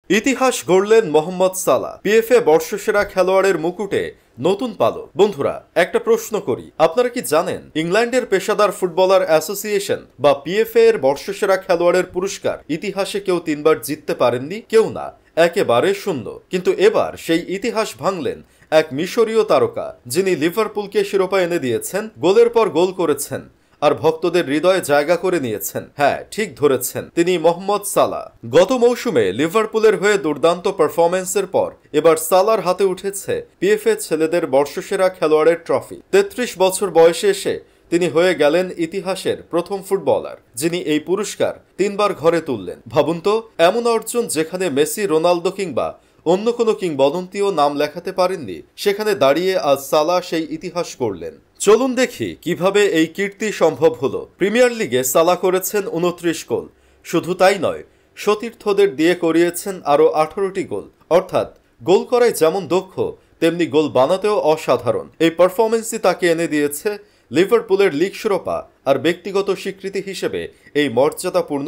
ইতিহাস গড়লেন মোহাম্মদ সালাহ। পিএফএ বর্ষসেরা খেলোয়াড়ের মুকুটে নতুন পালক। বন্ধুরা, একটা প্রশ্ন করি, আপনারা কি জানেন ইংল্যান্ডের পেশাদার ফুটবলার অ্যাসোসিয়েশন বা পিএফএ এর বর্ষসেরা খেলোয়াড়ের পুরস্কার ইতিহাসে কেউ 3বার জিততে পারেননি? কেউ না, একেবারে শূন্য। কিন্তু এবার সেই ইতিহাস ভাঙলেন এক মিশরীয় তারকা, যিনি লিভারপুলকে শিরোপা এনে দিয়েছেন, গোলের পর গোল করেছেন আর ভক্তদের হৃদয়ে জায়গা করে নিয়েছেন। হ্যাঁ, ঠিক ধরেছেন, তিনি মোহাম্মদ সালাহ। গত মৌসুমে লিভারপুলের হয়ে দুর্দান্ত পারফরম্যান্সের পর এবার সালাহর হাতে উঠেছে পিএফএ ছেলেদের বর্ষসেরা খেলোয়াড়ের ট্রফি। 33 বছর বয়সে এসে তিনি হয়ে গেলেন ইতিহাসের প্রথম ফুটবলার যিনি এই পুরস্কার 3বার ঘরে তুললেন। ভাবুন তো, এমন অর্জন যেখানে মেসি, রোনালদো কিংবা অন্য কোনো কিংবদন্তিও নাম লেখাতে পারেননি, সেখানে দাঁড়িয়ে আজ সালাহ সেই ইতিহাস করলেন। চলুন দেখি কিভাবে এই কীর্তি সম্ভব হলো। প্রিমিয়ার লিগে সালাহ করেছেন 29 গোল। শুধু তাই নয়, সতীর্থদের দিয়ে করিয়েছেন আরও 18টি গোল। অর্থাৎ গোল করায় যেমন দক্ষ, তেমনি গোল বানাতেও অসাধারণ। এই পারফরমেন্সই তাকে এনে দিয়েছে লিভারপুলের লিগ শিরোপা আর ব্যক্তিগত স্বীকৃতি হিসেবে এই মর্যাদাপূর্ণ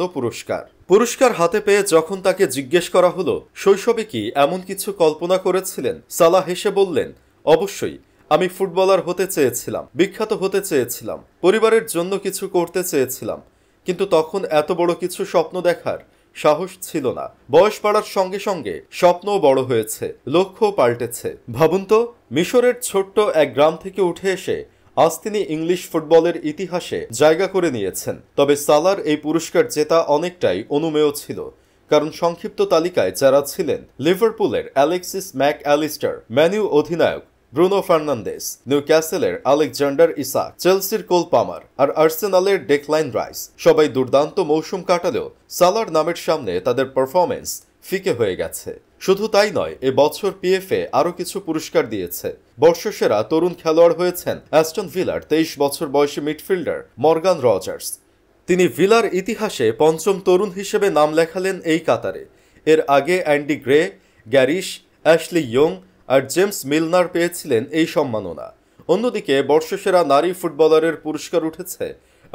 পুরস্কার হাতে পেয়ে যখন তাকে জিজ্ঞেস করা হলো শৈশবে কি এমন কিছু কল্পনা করেছিলেন, সালাহ হেসে বললেন, অবশ্যই, আমি ফুটবলার হতে চেয়েছিলাম, বিখ্যাত হতে চেয়েছিলাম, পরিবারের জন্য কিছু করতে চেয়েছিলাম, কিন্তু তখন এত বড় কিছু স্বপ্ন দেখার সাহস ছিল না। বয়স বাড়ার সঙ্গে সঙ্গে স্বপ্নও বড় হয়েছে, লক্ষ্যও পাল্টেছে। ভাবুন তো, মিশরের ছোট্ট এক গ্রাম থেকে উঠে এসে আজ তিনি ইংলিশ ফুটবলের ইতিহাসে জায়গা করে নিয়েছেন। তবে সালাহর এই পুরস্কার জেতা অনেকটাই অনুমেয় ছিল, কারণ সংক্ষিপ্ত তালিকায় যারা ছিলেন লিভারপুলের অ্যালেক্সিস ম্যাক অ্যালিস্টার, ম্যানইউ অধিনায়ক ব্রুনো ফার্নান্দেস, নিউক্যাসেলের আলেকজান্ডার ইসাক, চেলসির কোল পামার আর আর্সেনালের ডেকলাইন রাইস সবাই দুর্দান্ত মৌসুম কাটালেও সালাহর নামের সামনে তাদের পারফরম্যান্স ফিকে হয়ে গেছে। শুধু তাই নয়, এবছর পিএফএ আরও কিছু পুরস্কার দিয়েছে। বর্ষসেরা তরুণ খেলোয়াড় হয়েছেন অ্যাস্টন ভিলার 23 বছর বয়সী মিডফিল্ডার মর্গান রজার্স। তিনি ভিলার ইতিহাসে 5ম তরুণ হিসেবে নাম লেখালেন এই কাতারে। এর আগে অ্যান্ডি গ্রে, গ্যারিশ, অ্যাশলি ইয়ং আর জেমস মিলনার পেয়েছিলেন এই সম্মাননা। অন্যদিকে বর্ষসেরা নারী ফুটবলারের পুরস্কার উঠেছে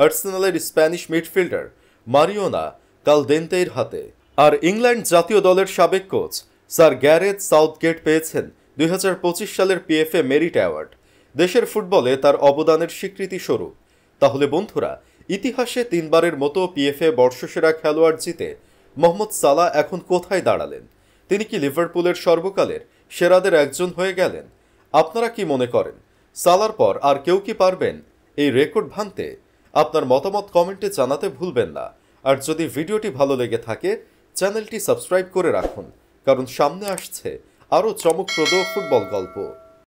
আর্সেনালের স্প্যানিশ মিডফিল্ডার মারিওনা কালদেন্তের হাতে। আর ইংল্যান্ড জাতীয় দলের সাবেক কোচ স্যার গ্যারেথ সাউথগেট পেয়েছেন 2025 সালের পিএফএ মেরিট অ্যাওয়ার্ড, দেশের ফুটবলে তার অবদানের স্বীকৃতি স্বরূপ। তাহলে বন্ধুরা, ইতিহাসে 3বারের মতো পিএফএ বর্ষসেরা খেলোয়াড় জিতে মোহাম্মদ সালাহ এখন কোথায় দাঁড়ালেন? তিনি কি লিভারপুলের সর্বকালের সেরাদের একজন হয়ে গেলেন? আপনারা কি মনে করেন, সালাহর পর আর কেউ কি পারবেন এই রেকর্ড ভাঙতে? আপনার মতামত কমেন্টে জানাতে ভুলবেন না। আর যদি ভিডিওটি ভালো লেগে থাকে, চ্যানেলটি সাবস্ক্রাইব করে রাখুন, কারণ সামনে আসছে আরও চমকপ্রদ ফুটবল গল্প।